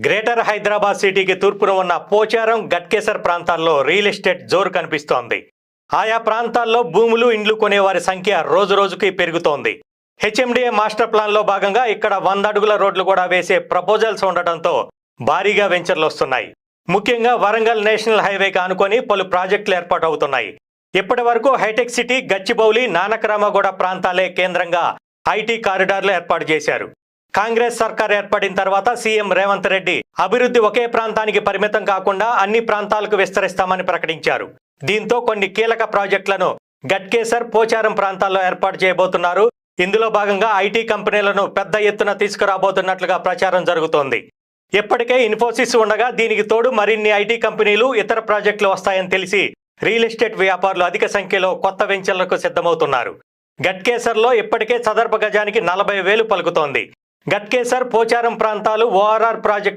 Greater Hyderabad సిటీకి తూర్పున ఉన్న పోచారం, గట్కేసర్ ప్రాంతాల్లో రియల్ ఎస్టేట్ జోరు కనిపిస్తోంది. ఆయా ప్రాంతాల్లో భూములు, ఇండ్లు కొనేవారి సంఖ్య రోజురోజుకి పెరుగుతోంది. హెచ్ఎండిఏ మాస్టర్ ప్లాన్లో భాగంగా ఇక్కడ 100 అడుగుల రోడ్లు కూడా వేసే ప్రపోజల్స్ ఉండటంతో భారీగా వెంచర్లు వస్తున్నాయి. ముఖ్యంగా వరంగల్ నేషనల్ హైవేకి ఆనుకొని పలు ప్రాజెక్టులు ఏర్పాటు అవుతున్నాయి. ఇప్పటి వరకు హైటెక్ సిటీ, గచ్చిబౌలి, నానక్రామగూడ ప్రాంతాలే కేంద్రంగా ఐటీ కారిడార్లు ఏర్పాటు చేశారు. కాంగ్రెస్ సర్కార్ ఏర్పడిన తర్వాత సీఎం రేవంత్ రెడ్డి అభివృద్ధి ఒకే ప్రాంతానికి పరిమితం కాకుండా అన్ని ప్రాంతాలకు విస్తరిస్తామని ప్రకటించారు. దీంతో కొన్ని కీలక ప్రాజెక్టులను గట్కేసర్, పోచారం ప్రాంతాల్లో ఏర్పాటు చేయబోతున్నారు. ఇందులో భాగంగా ఐటీ కంపెనీలను పెద్ద ఎత్తున తీసుకురాబోతున్నట్లుగా ప్రచారం జరుగుతోంది. ఇప్పటికే ఇన్ఫోసిస్ ఉండగా దీనికి తోడు మరిన్ని ఐటీ కంపెనీలు, ఇతర ప్రాజెక్టులు వస్తాయని తెలిసి రియల్ ఎస్టేట్ వ్యాపారులు అధిక సంఖ్యలో కొత్త వెంచర్లకు సిద్ధమవుతున్నారు. గట్కేసర్లో ఇప్పటికే చదరపు గజానికి 40,000 పలుకుతోంది. గట్కేసర్, పోచారం ప్రాంతాలు ఓఆర్ఆర్ ప్రాజెక్టు